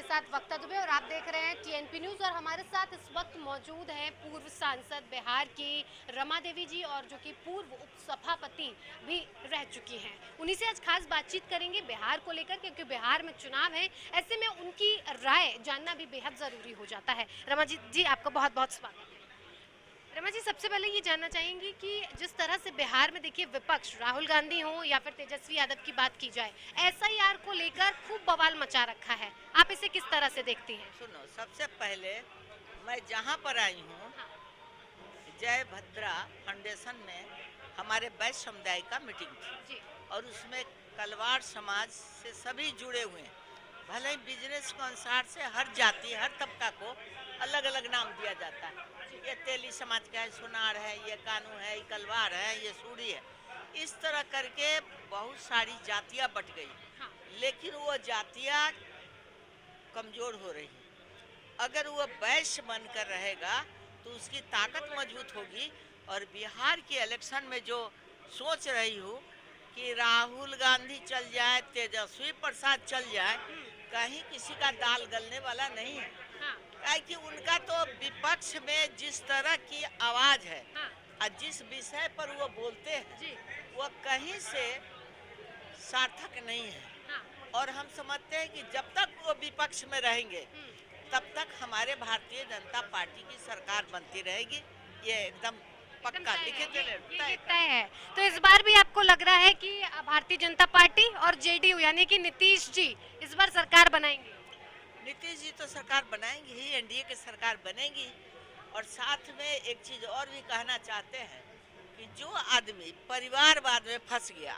साथ वक्ता दुबे और आप देख रहे हैं टीएनपी न्यूज़। और हमारे साथ इस वक्त मौजूद हैं पूर्व सांसद बिहार की रमा देवी जी, और जो कि पूर्व उप सभापति भी रह चुकी हैं। उन्हीं से आज खास बातचीत करेंगे बिहार को लेकर, क्योंकि बिहार में चुनाव है। ऐसे में उनकी राय जानना भी बेहद ज़रूरी हो जाता है। रमा जी आपका बहुत बहुत स्वागत है। रमा जी, सबसे पहले ये जानना चाहेंगी कि जिस तरह से बिहार में देखिए विपक्ष राहुल गांधी हो या फिर तेजस्वी यादव की बात की जाए, एसआईआर को लेकर खूब बवाल मचा रखा है, आप इसे किस तरह से देखती हैं? सुनो, सबसे पहले मैं जहाँ पर आई हूँ, हाँ, जय भद्रा फाउंडेशन में हमारे वैश्य समुदाय का मीटिंग थी जी, और उसमें कलवाड़ समाज से सभी जुड़े हुए हैं। भले ही बिजनेस के अनुसार से हर जाति हर तबका को अलग अलग नाम दिया जाता है। ये तेली समाज का है, सुनार है, ये कानू है, ये कलवाड़ है, ये सूड़ी है। इस तरह करके बहुत सारी जातियाँ बट गई, हाँ, लेकिन वो जातियाँ कमज़ोर हो रही है। अगर वो वैश्य बनकर रहेगा तो उसकी ताकत मजबूत होगी। और बिहार के इलेक्शन में जो सोच रही हूँ कि राहुल गांधी चल जाए, तेजस्वी प्रसाद चल जाए, कहीं किसी का दाल गलने वाला नहीं है। हाँ, कि उनका तो विपक्ष में जिस तरह की आवाज़ है हाँ, और जिस विषय पर वो बोलते हैं, जी, वो कहीं से सार्थक नहीं है। हाँ, और हम समझते हैं कि जब तक वो विपक्ष में रहेंगे हम्म, तब तक हमारे भारतीय जनता पार्टी की सरकार बनती रहेगी। ये एकदम पक्का तय है, लिखित ये तय है। तो इस बार भी आपको लग रहा है कि भारतीय जनता पार्टी और जेडीयू यानी कि नीतीश जी इस बार सरकार बनाएंगे? नीतीश जी तो सरकार बनाएंगे ही, एनडीए की सरकार बनेगी। और साथ में एक चीज और भी कहना चाहते हैं कि जो आदमी परिवारवाद में फंस गया,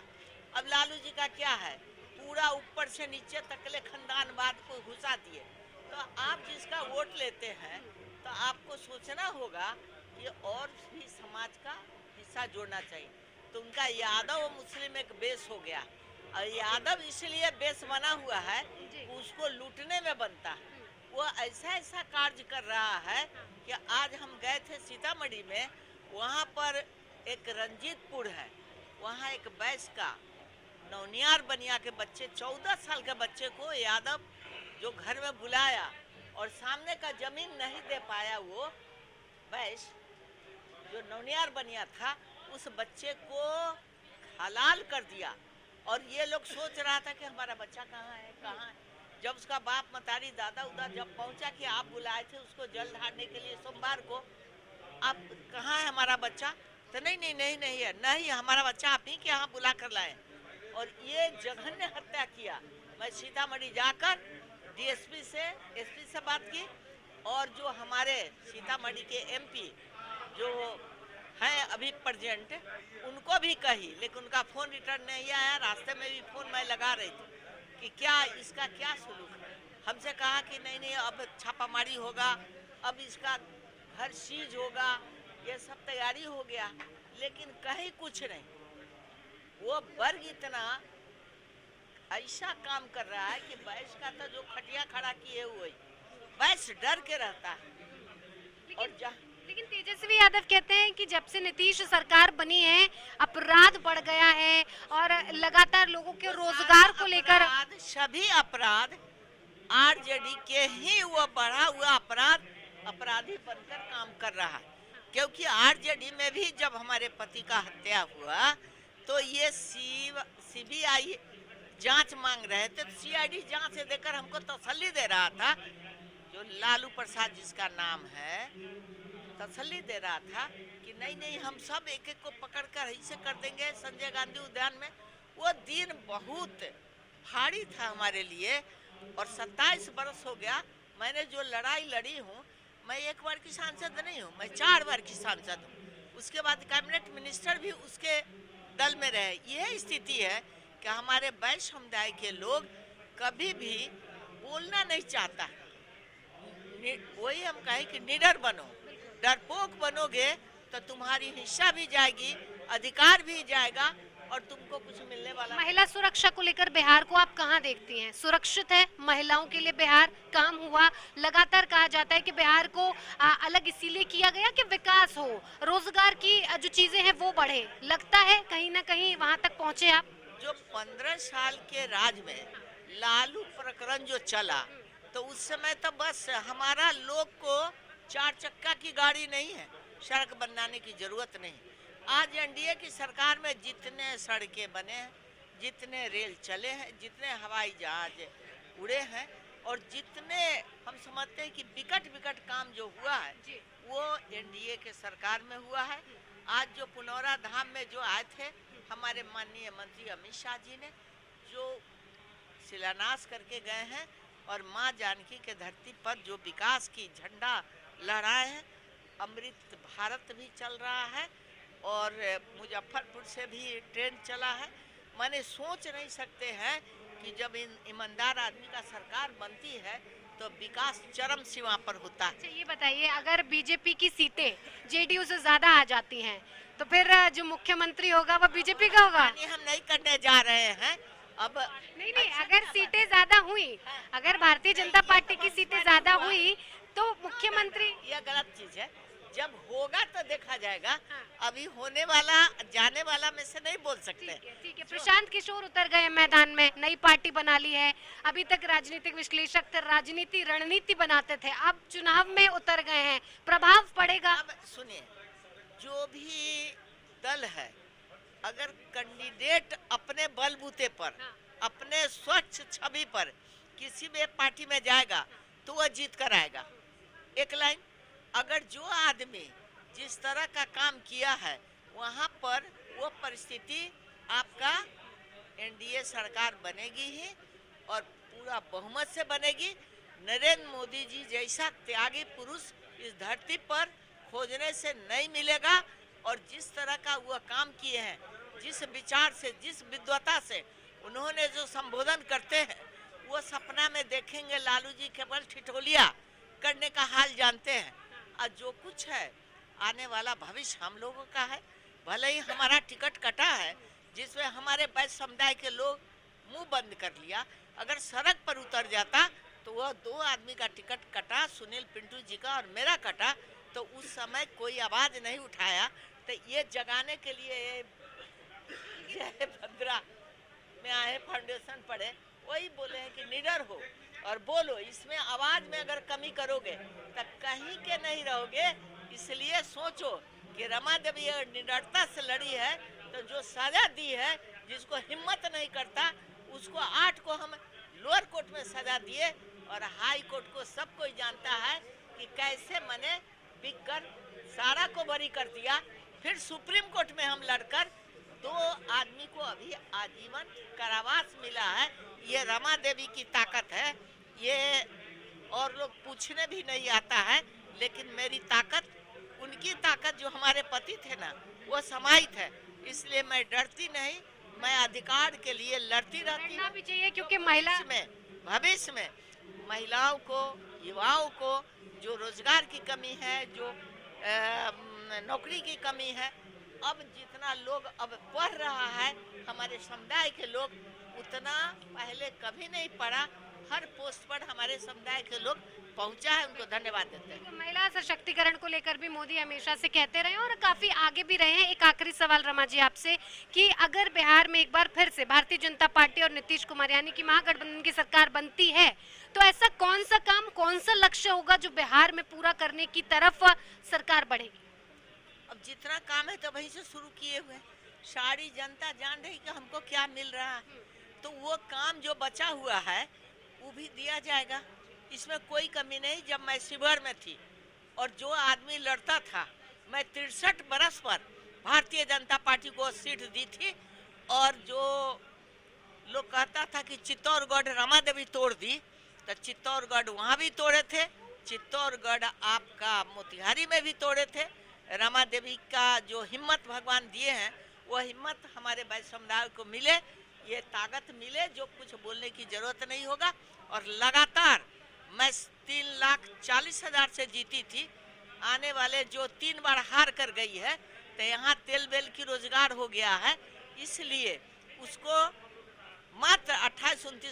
अब लालू जी का क्या है, पूरा ऊपर से नीचे तकले खानदानवाद को घुसा दिए। तो आप जिसका वोट लेते हैं तो आपको सोचना होगा कि और भी समाज का हिस्सा जोड़ना चाहिए। तो उनका यादव और मुस्लिम एक बेस हो गया, और यादव इसलिए बेस बना हुआ है जी, उसको लूटने में बनता है। वो ऐसा ऐसा कार्य कर रहा है कि आज हम गए थे सीतामढ़ी में, वहाँ पर एक रंजीतपुर है, वहाँ एक बैस का नौनियार बनिया के बच्चे 14 साल के बच्चे को यादव जो घर में बुलाया और सामने का जमीन नहीं दे पाया, वो बैस जो नौनियार बनिया था उस बच्चे को हलाल कर दिया। और ये लोग सोच रहा था कि हमारा बच्चा कहाँ है कहाँ है। जब उसका बाप मतारी दादा उधर जब पहुंचा कि आप बुलाए थे उसको जल ढारने के लिए सोमवार को, आप कहाँ है हमारा बच्चा, तो नहीं नहीं नहीं नहीं है, नहीं हमारा बच्चा आप ही के यहाँ बुला कर लाए। और ये जघन्य हत्या किया। मैं सीतामढ़ी जाकर डीएसपी से एसपी से बात की, और जो हमारे सीतामढ़ी के एमपी जो हैं अभी प्रेजेंट, उनको भी कही, लेकिन उनका फ़ोन रिटर्न नहीं आया। रास्ते में भी फ़ोन मैं लगा रही थी कि क्या इसका क्या सुलूक है। हमसे कहा कि नहीं नहीं अब छापामारी होगा, अब इसका घर सीज होगा, ये सब तैयारी हो गया, लेकिन कहीं कुछ नहीं। वो वर्ग इतना ऐसा काम कर रहा है कि बैस का तो जो खटिया खड़ा किए हुए बैस डर के रहता है। और लेकिन तेजस्वी यादव कहते हैं कि जब से नीतीश सरकार बनी है अपराध बढ़ गया है और लगातार लोगों के रोजगार को लेकर सभी अपराध आरजेडी के ही वो बढ़ा हुआ अपराधी बनकर काम कर रहा है। क्योंकि आरजेडी में भी जब हमारे पति का हत्या हुआ तो ये सीबीआई जांच मांग रहे थे, तो सीआईडी जांच से देकर हमको तसल्ली दे रहा था। जो लालू प्रसाद जिसका नाम है, तसल्ली दे रहा था कि नहीं नहीं हम सब एक एक को पकड़कर ऐसे कर देंगे संजय गांधी उद्यान में। वो दिन बहुत भारी था हमारे लिए। और 27 बरस हो गया मैंने जो लड़ाई लड़ी हूँ। मैं एक बार की सांसद नहीं हूँ, मैं 4 बार की सांसद हूँ। उसके बाद कैबिनेट मिनिस्टर भी उसके दल में रहे। यह स्थिति है कि हमारे वैश्य समुदाय के लोग कभी भी बोलना नहीं चाहता। वही हम कहें कि निडर बनो, डरपोक बनोगे तो तुम्हारी हिस्सा भी जाएगी, अधिकार भी जाएगा और तुमको कुछ मिलने वाला। महिला सुरक्षा को लेकर बिहार को आप कहां देखती हैं? सुरक्षित है महिलाओं के लिए बिहार? काम हुआ? लगातार कहा जाता है कि बिहार को अलग इसीलिए किया गया कि विकास हो, रोजगार की जो चीजें हैं वो बढ़े। लगता है कहीं ना कहीं वहां तक पहुंचे आप? जो 15 साल के राज में लालू प्रकरण जो चला, तो उस समय तो बस हमारा लोग को 4 चक्का की गाड़ी नहीं है, सड़क बनाने की जरूरत नहीं। आज एनडीए की सरकार में जितने सड़कें बने हैं, जितने रेल चले हैं, जितने हवाई जहाज उड़े हैं और जितने हम समझते हैं कि विकट काम जो हुआ है वो एनडीए के सरकार में हुआ है। आज जो पुनौरा धाम में जो आए थे हमारे माननीय मंत्री अमित शाह जी ने जो शिलान्यास करके गए हैं और माँ जानकी के धरती पर जो विकास की झंडा लहराए हैं, अमृत भारत भी चल रहा है और मुजफ्फरपुर से भी ट्रेन चला है। माने सोच नहीं सकते हैं कि जब ईमानदार आदमी का सरकार बनती है तो विकास चरम सीमा पर होता है। अच्छा ये बताइए, अगर बीजेपी की सीटें जेडीयू से ज्यादा आ जाती हैं तो फिर जो मुख्यमंत्री होगा वो बीजेपी का होगा? हम नहीं करने जा रहे हैं अब। नहीं, अगर सीटें ज्यादा हुई, अगर भारतीय जनता पार्टी की सीटें ज्यादा हुई तो मुख्यमंत्री। यह गलत चीज है, जब होगा तो देखा जाएगा। हाँ। अभी होने वाला जाने वाला में से नहीं बोल सकते। ठीक है। प्रशांत किशोर उतर गए मैदान में, नई पार्टी बना ली है। अभी तक राजनीतिक विश्लेषक थे, राजनीति रणनीति बनाते थे, अब चुनाव में उतर गए हैं, प्रभाव पड़ेगा? अब सुनिए, जो भी दल है अगर कैंडिडेट अपने बलबूते पर, हाँ। अपने स्वच्छ छवि पर किसी भी पार्टी में जाएगा तो वह जीत कर आएगा। एक लाइन, अगर जो आदमी जिस तरह का काम किया है वहाँ पर वो परिस्थिति आपका एनडीए सरकार बनेगी ही और पूरा बहुमत से बनेगी। नरेंद्र मोदी जी जैसा त्यागी पुरुष इस धरती पर खोजने से नहीं मिलेगा और जिस तरह का वह काम किए हैं, जिस विचार से, जिस विद्वता से उन्होंने जो संबोधन करते हैं, वो सपना में देखेंगे लालू जी केवल ठिठोलिया करने का हाल जानते हैं। और जो कुछ है आने वाला भविष्य हम लोगों का है। भले ही हमारा टिकट कटा है जिसमें हमारे वैश्य समुदाय के लोग मुंह बंद कर लिया, अगर सड़क पर उतर जाता तो वह 2 आदमी का टिकट कटा, सुनील पिंटू जी का और मेरा कटा, तो उस समय कोई आवाज नहीं उठाया। तो ये जगाने के लिए ये 15 में आए फाउंडेशन पढ़े, वही बोले हैं कि निडर हो और बोलो। इसमें आवाज में अगर कमी करोगे तो कहीं के नहीं रहोगे। इसलिए सोचो कि रमा देवी निडरता से लड़ी है तो जो सजा दी है, जिसको हिम्मत नहीं करता उसको 8 को हम लोअर कोर्ट में सजा दिए और हाई कोर्ट को सब कोई जानता है कि कैसे मैंने बिक कर सारा को बरी कर दिया। फिर सुप्रीम कोर्ट में हम लड़कर 2 आदमी को अभी आजीवन कारावास मिला है। ये रमा देवी की ताकत है, ये और लोग पूछने भी नहीं आता है, लेकिन मेरी ताकत, उनकी ताकत जो हमारे पति थे ना, वो समाहित है। इसलिए मैं डरती नहीं, मैं अधिकार के लिए लड़ती रहती लड़ना भी चाहिए क्योंकि महिला भविष्य में महिलाओं को, युवाओं को जो रोजगार की कमी है, जो नौकरी की कमी है, अब जितना लोग अब पढ़ रहा है हमारे समुदाय के लोग, उतना पहले कभी नहीं पढ़ा। हर पोस्ट पर हमारे समुदाय के लोग पहुंचा है, उनको धन्यवाद देते हैं। महिला सशक्तिकरण को लेकर भी मोदी हमेशा से कहते रहे और काफी आगे भी रहे हैं। एक आखिरी सवाल रमा जी आपसे कि अगर बिहार में एक बार फिर से भारतीय जनता पार्टी और नीतीश कुमार यानी कि महागठबंधन की सरकार बनती है तो ऐसा कौन सा काम, कौन सा लक्ष्य होगा जो बिहार में पूरा करने की तरफ सरकार बढ़ेगी? अब जितना काम है तो वहीं से शुरू किए हुए, सारी जनता जान रही कि हमको क्या मिल रहा है, तो वो काम जो बचा हुआ है वो भी दिया जाएगा। इसमें कोई कमी नहीं। जब मैं शिवहर में थी और जो आदमी लड़ता था, मैं 63 बरस पर भारतीय जनता पार्टी को सीट दी थी और जो लोग कहता था कि चित्तौड़गढ़ रमा देवी तोड़ दी, तो चित्तौड़गढ़ वहाँ भी तोड़े थे, चित्तौड़गढ़ आपका मोतिहारी में भी तोड़े थे। रमा देवी का जो हिम्मत भगवान दिए हैं, वो हिम्मत हमारे वैश्य समुदाय को मिले, ये ताकत मिले, जो कुछ बोलने की जरूरत नहीं होगा। और लगातार मैं 3,40,000 से जीती थी, आने वाले जो 3 बार हार कर गई है, तो यहाँ तेल बेल की रोजगार हो गया है, इसलिए उसको मात्र 28-29